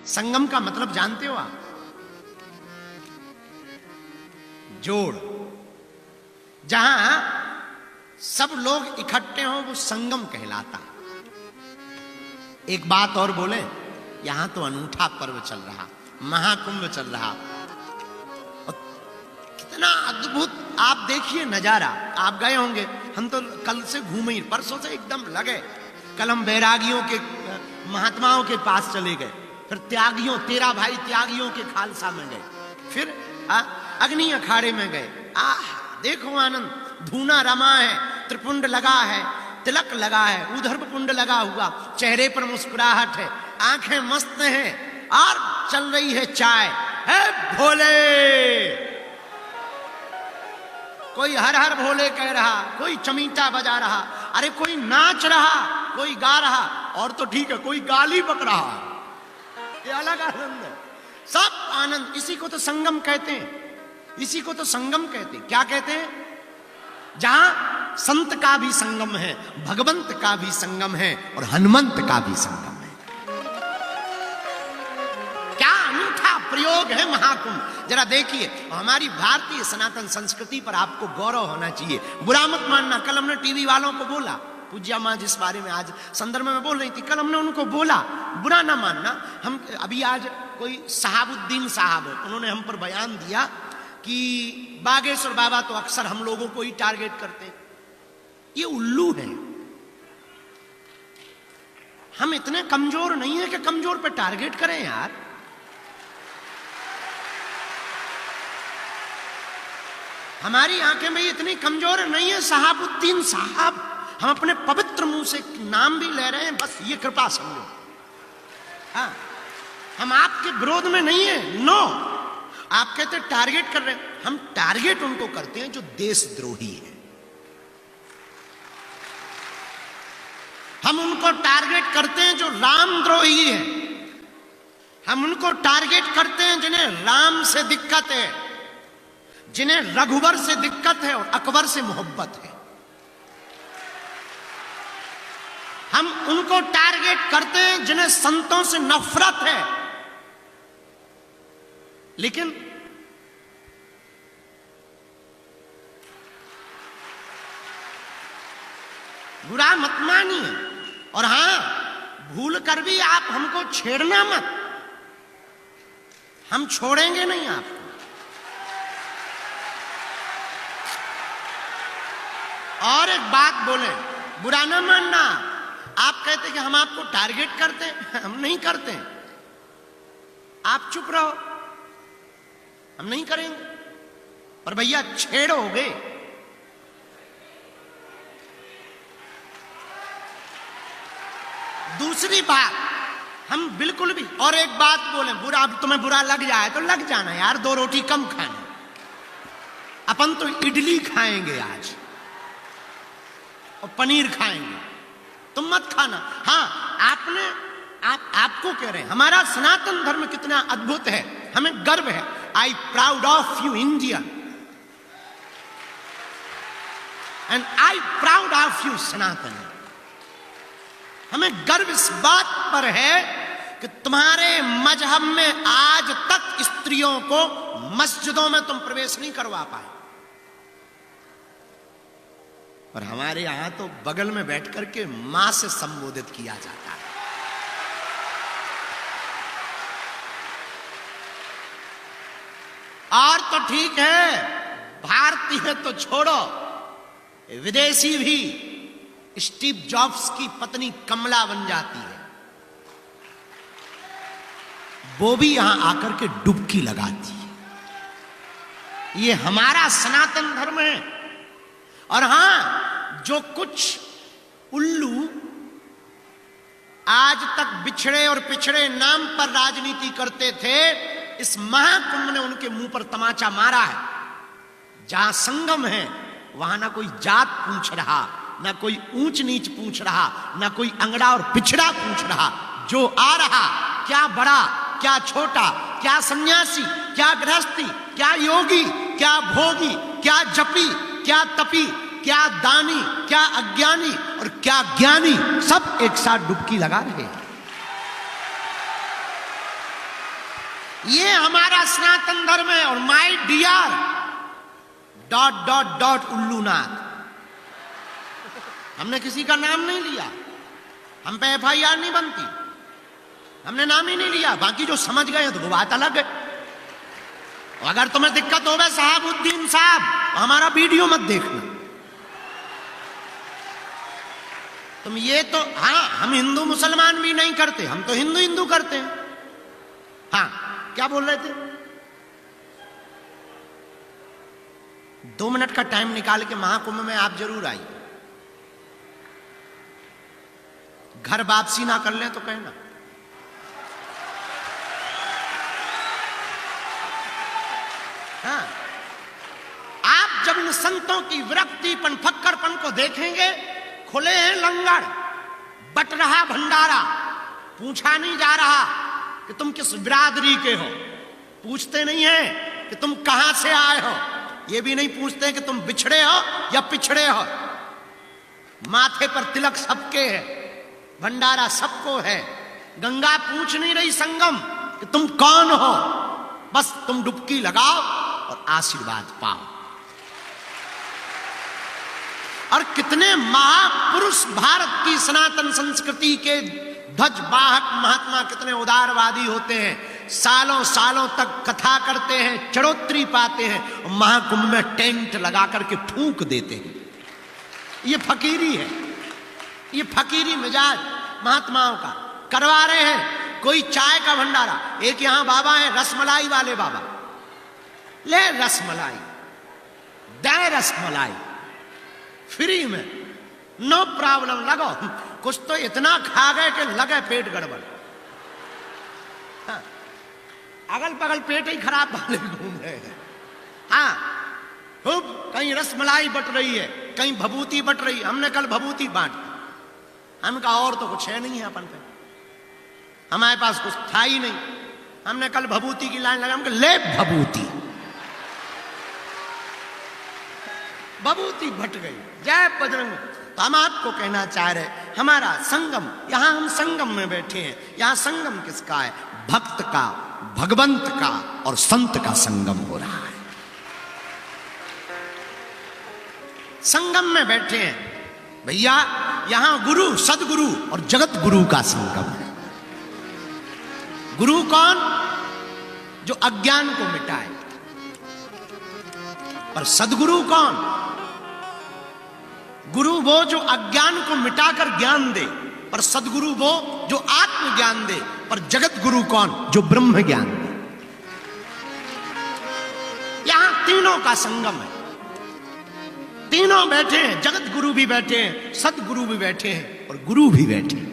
संगम का मतलब जानते हो आप? जोड़। जहां सब लोग इकट्ठे हो वो संगम कहलाता। एक बात और बोले, यहां तो अनूठा पर्व चल रहा, महाकुंभ चल रहा, कितना अद्भुत आप देखिए नजारा। आप गए होंगे, हम तो कल से घूमे ही, परसों से एकदम लगे। कल हम बैरागियों के महात्माओं के पास चले गए, फिर त्यागियों, 13 भाई त्यागियों के खालसा में गए, फिर अग्नि अखाड़े में गए। देखो आनंद, धूना रमा है, त्रिपुंड लगा है, तिलक लगा है, ऊर्ध्व पुंड लगा हुआ, चेहरे पर मुस्कुराहट है, आंखें मस्त हैं, और चल रही है चाय। है भोले, कोई हर हर भोले कह रहा, कोई चमीटा बजा रहा, अरे कोई नाच रहा, कोई गा रहा, और तो ठीक है कोई गाली बक रहा। ये अलग आनंद है, सब आनंद। इसी को तो संगम कहते हैं, इसी को तो संगम कहते हैं। क्या कहते हैं? जहां संत का भी संगम है, भगवंत का भी संगम है, और हनुमंत का भी संगम है। क्या अनूठा प्रयोग है महाकुंभ। जरा देखिए, हमारी भारतीय सनातन संस्कृति पर आपको गौरव होना चाहिए। बुरा मत मानना, कल हमने टीवी वालों को बोला, पूज्या मां जिस बारे में आज संदर्भ में बोल रही थी, कल हमने उनको बोला, बुरा ना मानना। हम अभी आज कोई सहाबुद्दीन साहब, उन्होंने हम पर बयान दिया कि बागेश्वर बाबा तो अक्सर हम लोगों को ही टारगेट करते हैं। ये उल्लू है। हम इतने कमजोर नहीं है कि कमजोर पे टारगेट करें यार। हमारी आंखें में इतनी कमजोर नहीं है। सहाबुद्दीन साहब, हम अपने पवित्र मुंह से नाम भी ले रहे हैं, बस ये कृपा समझो। हाँ, हम आपके विरोध में नहीं है, नो। आप कहते टारगेट कर रहे हैं, हम टारगेट उनको करते हैं जो देशद्रोही है। हम उनको टारगेट करते हैं जो रामद्रोही है। हम उनको टारगेट करते हैं जिन्हें राम से दिक्कत है, जिन्हें रघुवर से दिक्कत है और अकबर से मोहब्बत है। हम उनको टारगेट करते हैं जिन्हें संतों से नफरत है। लेकिन बुरा मत मानिए, और हां, भूल कर भी आप हमको छेड़ना मत, हम छोड़ेंगे नहीं आपको। और एक बात बोले, बुरा ना मानना। आप कहते कि हम आपको टारगेट करते हैं, हम नहीं करते। आप चुप रहो, हम नहीं करेंगे। पर भैया छेड़ोगे, दूसरी बात हम बिल्कुल भी। और एक बात बोले, बुरा, अब तुम्हें बुरा लग जाए तो लग जाना यार, 2 रोटी कम खाना। अपन तो इडली खाएंगे आज और पनीर खाएंगे, तुम मत खाना। हाँ, आपको कह रहे हैं हमारा सनातन धर्म कितना अद्भुत है, हमें गर्व है। I proud of you India and I proud of you Sanatan. हमें गर्व इस बात पर है कि तुम्हारे मजहब में आज तक स्त्रियों को मस्जिदों में तुम प्रवेश नहीं करवा पाए, और हमारे यहां तो बगल में बैठ करके मां से संबोधित किया जाता है। और तो ठीक है, भारतीय तो छोड़ो, विदेशी भी स्टीव जॉब्स की पत्नी कमला बन जाती है, वो भी यहां आकर के डुबकी लगाती है। ये हमारा सनातन धर्म है। और हां, जो कुछ उल्लू आज तक बिछड़े और पिछड़े नाम पर राजनीति करते थे, इस महाकुंभ ने उनके मुंह पर तमाचा मारा है। जहां संगम है वहां ना कोई जात पूछ रहा, ना कोई ऊंच नीच पूछ रहा, ना कोई अंगड़ा और पिछड़ा पूछ रहा। जो आ रहा, क्या बड़ा क्या छोटा, क्या सन्यासी क्या गृहस्थी, क्या योगी क्या भोगी, क्या जपी क्या तपी, क्या दानी क्या अज्ञानी और क्या ज्ञानी, सब एक साथ डुबकी लगा रहे हैं। ये हमारा सनातन धर्म है। और my dear dot dot dot उल्लूनाथ, हमने किसी का नाम नहीं लिया, हम पे FIR नहीं बनती, हमने नाम ही नहीं लिया। बाकी जो समझ गए तो वो बात अलग है। अगर तुम्हें दिक्कत हो गए शहाबुद्दीन साहब, हमारा वीडियो मत देखना। तुम ये तो, हाँ हम हिंदू मुसलमान भी नहीं करते, हम तो हिंदू हिंदू करते हैं। हाँ क्या बोल रहे थे? 2 मिनट का टाइम निकाल के महाकुंभ में आप जरूर आइए। घर वापसी ना कर लें तो कहना। हाँ, आप जब इन संतों की विरक्तिपन फक्करपन को देखेंगे, खुले हैं लंगर, बट रहा भंडारा, पूछा नहीं जा रहा कि तुम किस बिरादरी के हो, पूछते नहीं है कि तुम कहां से आए हो, ये भी नहीं पूछते कि तुम बिछड़े हो या पिछड़े हो। माथे पर तिलक सबके है, भंडारा सबको है। गंगा पूछ नहीं रही संगम कि तुम कौन हो, बस तुम डुबकी लगाओ और आशीर्वाद पाओ। और कितने महापुरुष भारत की सनातन संस्कृति के ध्वजवाहक महात्मा कितने उदारवादी होते हैं, सालों सालों तक कथा करते हैं, चढ़ोतरी पाते हैं और महाकुंभ में टेंट लगा करके फूंक देते हैं। ये फकीरी है, ये फकीरी मिजाज महात्माओं का करवा रहे हैं। कोई चाय का भंडारा, एक यहां बाबा है रसमलाई वाले बाबा, ले रसमलाई, दे रसमलाई फ्री में, नो प्रॉब्लम, लगो। कुछ तो इतना खा गए कि लगे पेट गड़बड़। हाँ, अगल बगल पेट ही खराब वाले घूम रहे हैं। हाँ, खूब कहीं रसमलाई बट रही है, कहीं भभूति बट रही है। हमने कल भभूति बांट, हम कहा और तो कुछ है नहीं है अपन पे, हमारे पास कुछ था ही नहीं। हमने कल भभूति की लाइन लगा, हम ले भभूति, भभूति भट गई। जय बजरंग। तो हम आपको कहना चाह रहे, हमारा संगम, यहां हम संगम में बैठे हैं। यहां संगम किसका है? भक्त का, भगवंत का और संत का संगम हो रहा है। संगम में बैठे हैं भैया, यहां गुरु, सदगुरु और जगत गुरु का संगम है। गुरु कौन? जो अज्ञान को मिटाए। और सदगुरु कौन? गुरु वो जो अज्ञान को मिटाकर ज्ञान दे, पर सदगुरु वो जो आत्मज्ञान दे। पर जगत गुरु कौन? जो ब्रह्म ज्ञान दे। यहां तीनों का संगम है, तीनों बैठे हैं, जगत गुरु भी बैठे हैं, सदगुरु भी बैठे हैं और गुरु भी बैठे हैं।